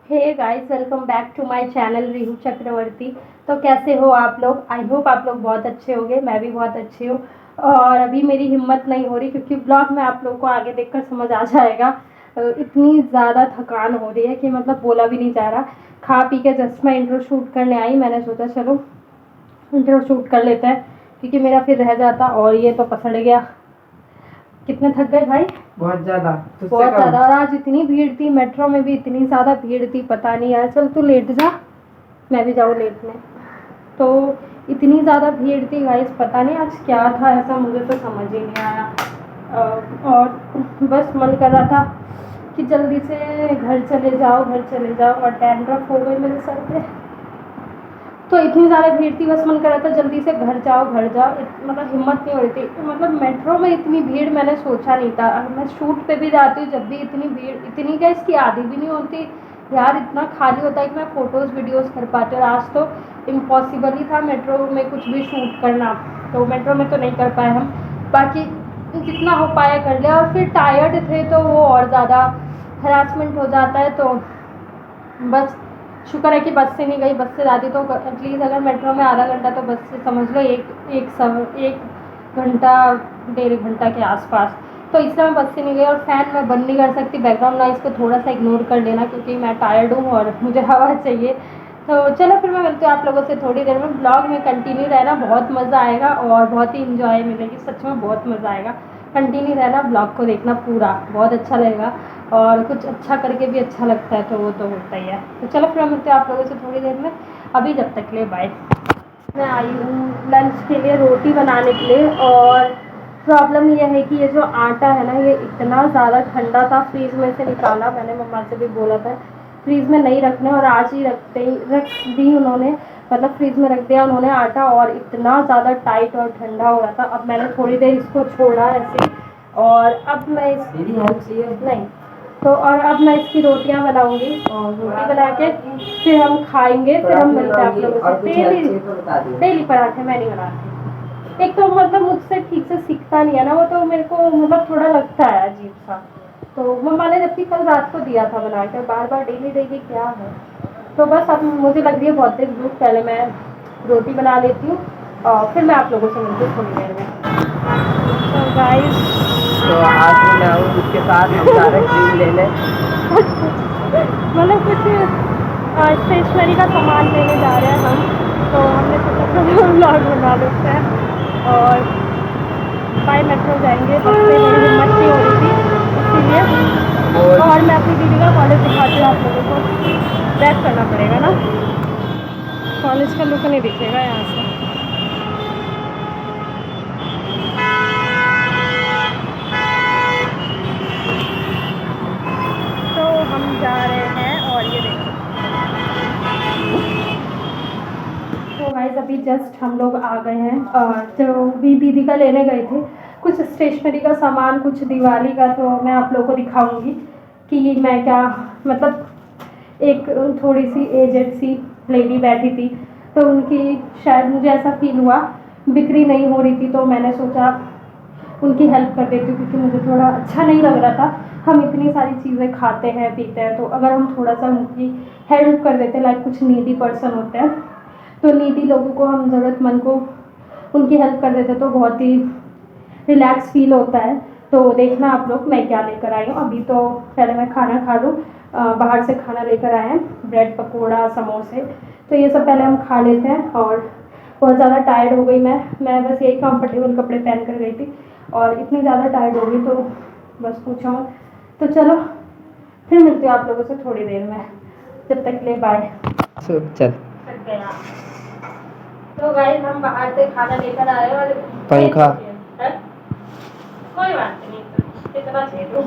Hey guys, welcome back to my channel Rihu Chakraborty. तो कैसे हो आप लोग? आई होप आप लोग बहुत अच्छे होंगे। मैं भी बहुत अच्छी हूँ। और अभी मेरी हिम्मत नहीं हो रही क्योंकि ब्लॉग में आप लोगों को आगे देखकर समझ आ जाएगा। इतनी ज़्यादा थकान हो रही है कि मतलब बोला भी नहीं जा रहा। खा पी के जस्ट मैं इंट्रो शूट करने आई। मैंने सोचा चलो इंट्रो शूट कर लेते हैं क्योंकि मेरा फिर रह जाता और ये तो पसड़ गया। कितने थक गए भाई? बहुत ज्यादा। बहुत ज़्यादा। और आज इतनी भीड़ थी, मेट्रो में भी इतनी ज़्यादा भीड़ थी, पता नहीं यार। चल तू लेट जा, मैं भी जाऊँ लेटने। तो इतनी ज़्यादा भीड़ थी गाइस, पता नहीं आज क्या था ऐसा, मुझे तो समझ ही नहीं आया। और बस मन कर रहा था कि जल्दी से घर चले जाओ, घर चले जाओ। और डैंड्रफ हो गई मेरे सर पे, तो इतनी ज़्यादा भीड़ थी, बस मन कर रहा था जल्दी से घर जाओ, घर जाओ। मतलब हिम्मत नहीं हो रही थी। मतलब मेट्रो में इतनी भीड़ मैंने सोचा नहीं था। मैं शूट पे भी जाती हूँ जब भी इतनी भीड़, इतनी क्या इसकी आधी भी नहीं होती यार। इतना खाली होता है कि मैं फ़ोटोज़ वीडियोज़ कर पाती हूँ। और आज तो इम्पॉसिबल ही था मेट्रो में कुछ भी शूट करना, तो मेट्रो में तो नहीं कर पाए हम। बाकी जितना हो पाया कर लिया। और फिर टायर्ड थे तो वो और ज़्यादा हरासमेंट हो जाता है। तो बस शुक्र है कि बस से नहीं गई। बस से जाती तो एटलीस्ट, अगर मेट्रो में आधा घंटा तो बस से समझ लो एक घंटा 1.5 घंटा के आसपास। तो इसलिए मैं बस से नहीं गई। और फ़ैन मैं बंद नहीं कर सकती, बैकग्राउंड नॉइज़ को थोड़ा सा इग्नोर कर लेना क्योंकि मैं टायर्ड हूँ और मुझे हवा चाहिए। तो चलो फिर मैं मिलती हूँ आप लोगों से थोड़ी देर में। ब्लॉग में कंटिन्यू रहना, बहुत मज़ा आएगा और बहुत ही इंजॉय मिलेगी। सच में बहुत मज़ा आएगा। कंटिन्यू रहना, ब्लॉग को देखना पूरा, बहुत अच्छा लगेगा। और कुछ अच्छा करके भी अच्छा लगता है, तो वो तो होता ही है। तो चलो फिर मिलते हैं आप लोगों से थोड़ी देर में। अभी जब तक के लिए बाय। मैं आई हूँ लंच के लिए रोटी बनाने के लिए। और प्रॉब्लम ये है कि ये जो आटा है ना, ये इतना ज़्यादा ठंडा था। फ्रीज़ में से निकाला, मैंने मम्मा से भी बोला था फ्रीज़ में नहीं रखने, और आज ही रख दी उन्होंने। मतलब फ्रीज़ में रख दिया उन्होंने आटा, और इतना ज़्यादा टाइट और ठंडा हो रहा था। अब मैंने थोड़ी देर इसको छोड़ा ऐसे ही, और अब मैं नहीं तो, और अब मैं इसकी रोटियां बनाऊंगी। और रोटी बना के फिर हम खाएंगे। फिर हम मिलते हैं आप लोगों से। डेली पराठे मैं नहीं बनाती। एक तो मतलब मुझसे ठीक से सीखता नहीं है ना वो, तो मेरे को मतलब थोड़ा लगता है अजीब सा। तो मम्मा ने जबकि कल रात को दिया था बना के, बार बार डेली डेली क्या है। तो बस अब मुझे लग रही है बहुत तेज भूख। पहले मैं रोटी बना लेती हूँ और फिर मैं आप लोगों से मिलती हूँ थोड़ी देर में। तो गाइस, तो आज मैं हूँ उसके साथ, हम जा रहे हैं क्रीम लेने। मतलब कुछ स्टेशनरी का सामान लेने जा रहे हैं हम। तो हमने सोचा चलो व्लॉग बना लेते हैं। और बाय मेट्रो जाएंगे, बस से मेरी हिम्मत नहीं हो रही थी इसीलिए। और मैं अपनी दीदी का कॉलेज दिखाती हूँ आप लोगों को। बैक करना पड़ेगा ना, कॉलेज का लुक नहीं दिखेगा यहाँ से। तो हम जा रहे हैं, और ये देखो। तो गाइस अभी जस्ट हम लोग आ गए हैं। तो भी दीदी का लेने गए थे कुछ स्टेशनरी का सामान, कुछ दिवाली का। तो मैं आप लोगों को दिखाऊंगी कि मैं क्या, मतलब एक थोड़ी सी एजेड सी लेडी बैठी थी, तो उनकी शायद मुझे ऐसा फील हुआ बिक्री नहीं हो रही थी, तो मैंने सोचा उनकी हेल्प कर देती हूँ क्योंकि मुझे थोड़ा अच्छा नहीं लग रहा था। हम इतनी सारी चीज़ें खाते हैं पीते हैं, तो अगर हम थोड़ा सा उनकी हेल्प कर देते, लाइक कुछ नीडी पर्सन होते हैं, तो नीडी लोगों को, हम ज़रूरतमंद को उनकी हेल्प कर देते तो बहुत ही रिलैक्स फील होता है। तो देखना आप लोग मैं क्या लेकर आई हूँ। अभी तो पहले मैं खाना खा लूँ। बाहर से खाना लेकर आए हैं, ब्रेड पकौड़ा समोसे, तो ये सब पहले हम खा लेते हैं। और बहुत ज़्यादा टायर्ड हो गई मैं बस यही कंफर्टेबल कपड़े पहन कर गई थी और इतनी ज़्यादा टायर्ड हो गई तो बस पूछो मत। तो चलो फिर मिलती हूँ आप लोगों से थोड़ी देर में। जब तक के लिए बाय। चल थक गया। तो गाइस हम बाहर से खाना लेकर आए और पंखा। कोई बात नहीं, इतना चाहिए तो।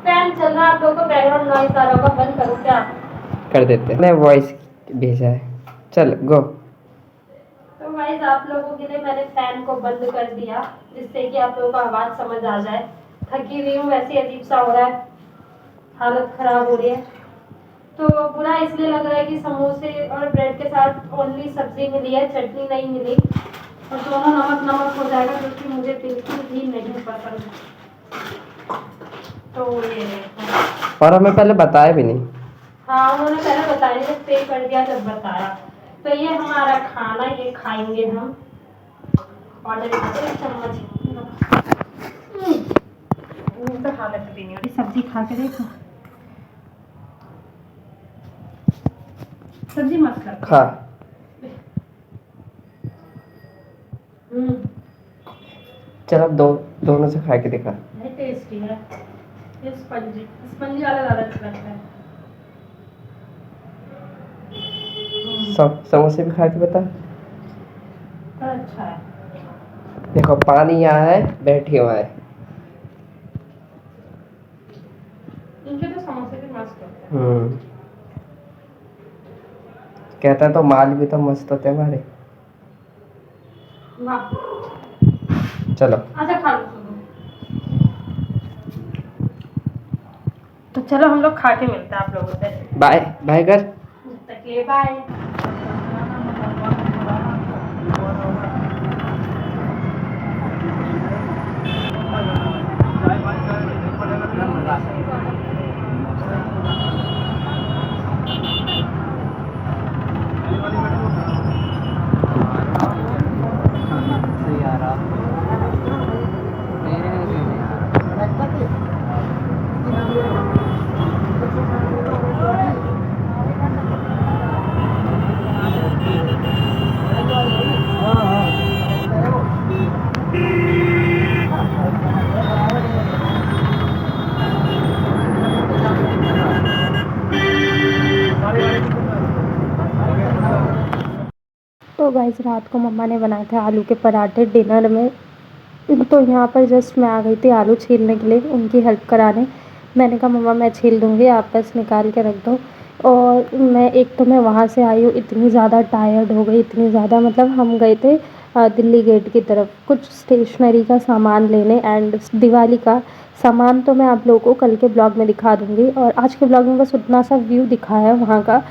फैन चल रहा है, आप लोगों को बैकग्राउंड नॉइज आ रहा होगा, बंद करो क्या? कर देते हैं, वॉइस भेजा है। चल गो। तो गाइस आप लोगों के लिए मैंने फैन को बंद कर दिया जिससे कि आप लोगों को आवाज़ समझ आ जाए। थकी हुई हूँ, वैसे अजीब सा हो रहा है, हालत ख़राब हो रही है। तो बुरा इसलिए लग रहा है कि समोसे और ब्रेड के साथ ओनली सब्जी मिली है, चटनी नहीं मिली। और दोनों नमक नमक हो जाएगा जो कि मुझे बिल्कुल भी नहीं पसंद। तो ये और हमें पहले बताया भी नहीं। हाँ उन्होंने पहले बताया, जब पे कर दिया तब बताया। तो ये हमारा खाना, ये खाएंगे हम। ऑर्डर करते चम्मच। तो हालत भी नहीं हो रही, सब्जी खा के देखो। सब्जी मस्त लगती खा। है। चल अब दोनों से खा के दिखा। टेस्टी है ये। स्पंजी स्पंजी वाला ज़्यादा अच्छा लगता है। समोसे भी खा के बता। अच्छा है। देखो पानी यहाँ है, बैठी हुआ है। इनके तो समोसे भी मस्त होते हैं। कहता तो माल भी तो मस्त होते हैं हमारे। वाह। चलो अच्छा खा लो। तो चलो हम लोग खा के मिलते हैं आप लोगों से। बाय बाय कर। तक के बाय। तो गाइस रात को मम्मा ने बनाए थे आलू के पराठे डिनर में। तो यहाँ पर जस्ट मैं आ गई थी आलू छीलने के लिए, उनकी हेल्प कराने। मैंने कहा मम्मा मैं छील दूँगी, आप बस निकाल के रख दो। और मैं वहाँ से आई हूँ, इतनी ज़्यादा टायर्ड हो गई, इतनी ज़्यादा, मतलब हम गए थे दिल्ली गेट की तरफ कुछ स्टेशनरी का सामान लेने एंड दिवाली का सामान। तो मैं आप लोगों को कल के ब्लॉग में दिखा दूँगी, और आज के ब्लॉग में बस उतना सा व्यू दिखाया है वहाँ का।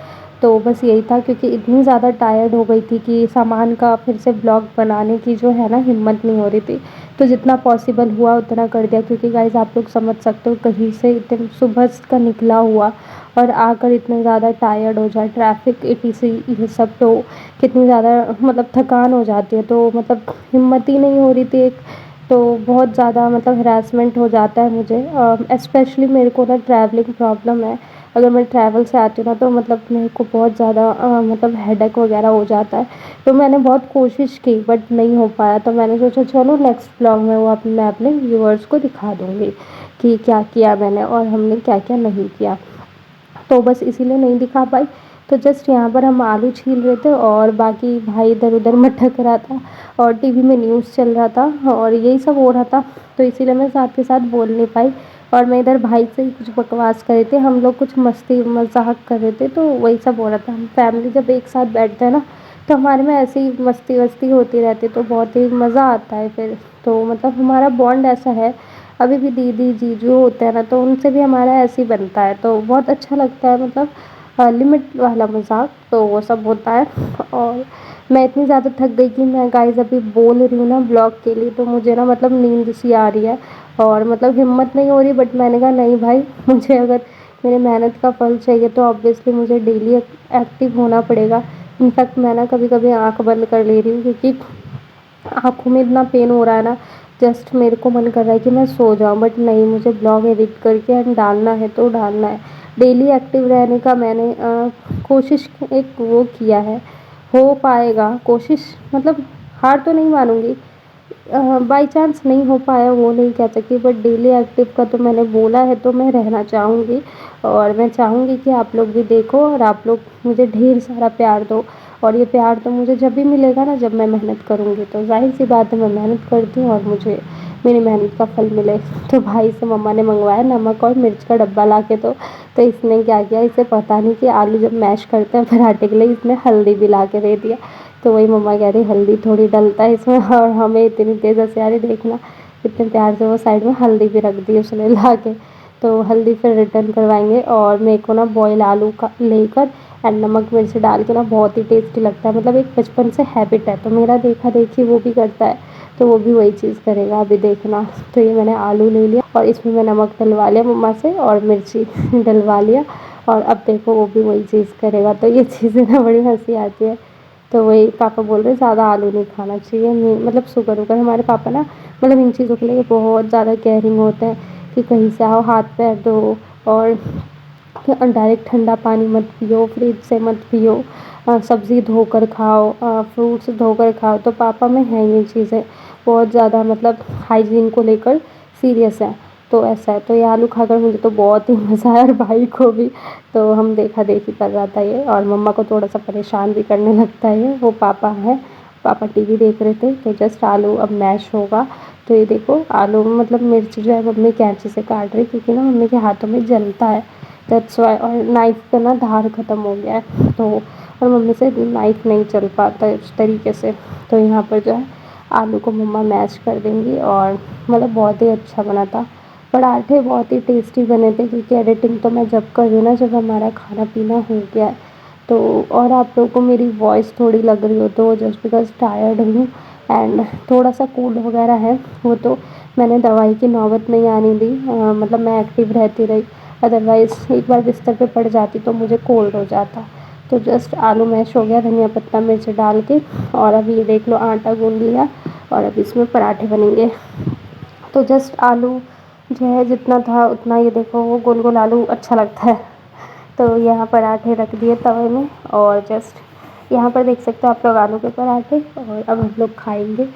तो बस यही था, क्योंकि इतनी ज़्यादा टायर्ड हो गई थी कि सामान का फिर से ब्लॉग बनाने की जो है ना हिम्मत नहीं हो रही थी। तो जितना पॉसिबल हुआ उतना कर दिया, क्योंकि गाइस आप लोग समझ सकते हो कहीं से इतने सुबह का निकला हुआ और आकर इतने ज़्यादा टायर्ड हो जाए, ट्रैफिक इसी ये सब, तो कितनी ज़्यादा मतलब थकान हो जाती है। तो मतलब हिम्मत ही नहीं हो रही थी एक, तो बहुत ज़्यादा मतलब हरासमेंट हो जाता है मुझे। स्पेशली मेरे को ना ट्रैवलिंग प्रॉब्लम है। अगर मैं ट्रैवल से आती हूँ ना तो मतलब मेरे को बहुत ज़्यादा मतलब हेडेक वगैरह हो जाता है। तो मैंने बहुत कोशिश की बट नहीं हो पाया। तो मैंने सोचा चलो नेक्स्ट ब्लॉग में मैं अपने व्यूअर्स को दिखा दूँगी कि क्या किया मैंने और हमने क्या क्या नहीं किया। तो बस इसीलिए नहीं दिखा पाई। तो जस्ट यहाँ पर हम आलू छील रहे थे और बाकी भाई इधर उधर मटक रहा था और टीवी में न्यूज़ चल रहा था और यही सब हो रहा था। तो इसीलिए मैं साथ के साथ बोल नहीं पाई। और मैं इधर भाई से ही कुछ बकवास कर रहे थे, हम लोग कुछ मस्ती मजाक कर रहे थे, तो वही सब हो रहा था। हम फैमिली जब एक साथ बैठते हैं ना तो हमारे में ऐसे ही मस्ती वस्ती होती रहती है, तो बहुत ही मज़ा आता है फिर। तो मतलब हमारा बॉन्ड ऐसा है, अभी भी दीदी जीजू होते हैं ना तो उनसे भी हमारा ऐसे ही बनता है, तो बहुत अच्छा लगता है। मतलब लिमिट वाला मजाक तो वो सब होता है। और मैं इतनी ज़्यादा थक गई कि मैं गाइस अभी बोल रही हूँ ना ब्लॉग के लिए, तो मुझे ना मतलब नींद सी आ रही है और मतलब हिम्मत नहीं हो रही। बट मैंने कहा नहीं भाई, मुझे अगर मेरे मेहनत का फल चाहिए तो ऑब्वियसली मुझे डेली एक्टिव होना पड़ेगा। इनफैक्ट मैं ना कभी कभी आँख बंद कर ले रही हूँ, क्योंकि आँखों में इतना पेन हो रहा है ना, जस्ट मेरे को मन कर रहा है कि मैं सो जाऊँ। बट नहीं, मुझे ब्लॉग एडिट करके एंड डालना है तो डालना है। डेली एक्टिव रहने का मैंने कोशिश एक वो किया है, हो पाएगा कोशिश, मतलब हार तो नहीं मानूंगी। बाई चांस नहीं हो पाया वो नहीं कह सकती, बट डेली एक्टिव का तो मैंने बोला है तो मैं रहना चाहूँगी। और मैं चाहूँगी कि आप लोग भी देखो और आप लोग मुझे ढेर सारा प्यार दो। और ये प्यार तो मुझे जब भी मिलेगा ना जब मैं मेहनत करूँगी, तो जाहिर सी बात है मैं मेहनत करती हूँ और मुझे मेरी मेहनत का फल मिले। तो भाई से मम्मा ने मंगवाया नमक और मिर्च का डब्बा ला के। तो इसने क्या किया, इसे पता नहीं कि आलू जब मैश करते हैं पराठे के लिए, इसने हल्दी भी ला के दे दिया। तो वही मम्मा कह रही हल्दी थोड़ी डलता है इसमें, और हमें इतनी तेज़ हंसी आ रही, देखना इतने प्यार से वो साइड में हल्दी भी रख दी उसने ला के। तो हल्दी फिर रिटर्न करवाएंगे। और मेरे को ना बॉयल आलू का लेकर एंड नमक मिर्च डाल के ना बहुत ही टेस्टी लगता है। मतलब एक बचपन से हैबिट है, तो मेरा देखा देखी वो भी करता है, तो वो भी वही चीज़ करेगा, अभी देखना। तो ये मैंने आलू ले लिया और इसमें मैं नमक डलवा लिया मम्मा से और मिर्ची डलवा लिया। और अब देखो वो भी वही चीज़ करेगा। तो ये चीज़ें ना बड़ी हँसी आती है। तो वही पापा बोल रहे ज़्यादा आलू नहीं खाना चाहिए, मतलब शुगर वुगर। हमारे पापा ना मतलब इन चीज़ों के लिए बहुत ज़्यादा केयरिंग होते हैं कि कहीं से आओ हाथ पैर धो, और डायरेक्ट ठंडा पानी मत पियो, फ्रिज से मत पियो, सब्ज़ी धोकर खाओ, फ्रूट्स धोकर खाओ। तो पापा में है ये चीज़ें बहुत ज़्यादा, मतलब हाइजीन को लेकर सीरियस है। तो ऐसा है। तो ये आलू खाकर मुझे तो बहुत ही मज़ा आया और भाई को भी। तो हम देखा देखी कर रहा था ये, और मम्मा को थोड़ा सा परेशान भी करने लगता है ये। वो पापा है, पापा टीवी देख रहे थे। तो जस्ट आलू अब मैश होगा। तो ये देखो आलू, मतलब मिर्च जो है मम्मी कैंची से काट रही, क्योंकि ना मम्मी के हाथों में जलता है, दैट्स वाई। और नाइफ़ का ना धार ख़त्म हो गया है, तो और मम्मी से नाइफ़ नहीं चल पाता है इस तरीके से। तो यहाँ पर जो है आलू को मम्मा मैश कर देंगी, और मतलब बहुत ही अच्छा बना था। पराठे बहुत ही टेस्टी बने थे, क्योंकि एडिटिंग तो मैं जब कर रही हूँ ना, जब हमारा खाना पीना हो गया है। तो और आप लोगों को मेरी वॉइस थोड़ी लग रही हो तो जस्ट बिकॉज़ टायर्ड हूँ, एंड थोड़ा सा कोल्ड वगैरह है। वो तो मैंने दवाई की नौबत नहीं आने दी, मतलब मैं एक्टिव रहती रही। अदरवाइज़ एक बार बिस्तर पे पड़ जाती तो मुझे कोल्ड हो जाता। तो जस्ट आलू मैश हो गया धनिया पत्ता मिर्च डाल के, और अब ये देख लो आटा गूँध लिया, और अब इसमें पराठे बनेंगे। तो जस्ट आलू जो है जितना था उतना, ये देखो वो गोल गोल आलू अच्छा लगता है। तो यहाँ पराठे रख दिए तवे में, और जस्ट यहाँ पर देख सकते हो आप लोग आलू के पराठे, और अब हम लोग खाएंगे।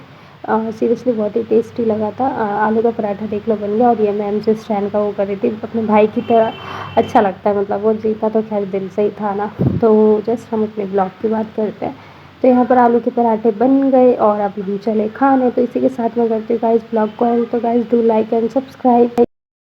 सीरियसली बहुत ही टेस्टी लगा था। आलू का पराठा देख लो बन गया, और ये मैम जिस स्टैंड का वो कर रही थी अपने भाई की तरह, अच्छा लगता है, मतलब वो जीता तो खैर दिल से ही था ना। तो जस्ट हम अपने ब्लॉग की बात करते हैं। तो यहाँ पर आलू के पराठे बन गए, और अब हम चले खाने। तो इसी के साथ मैं करती हूँ गाइस ब्लॉग को एंड। तो guys do like and subscribe.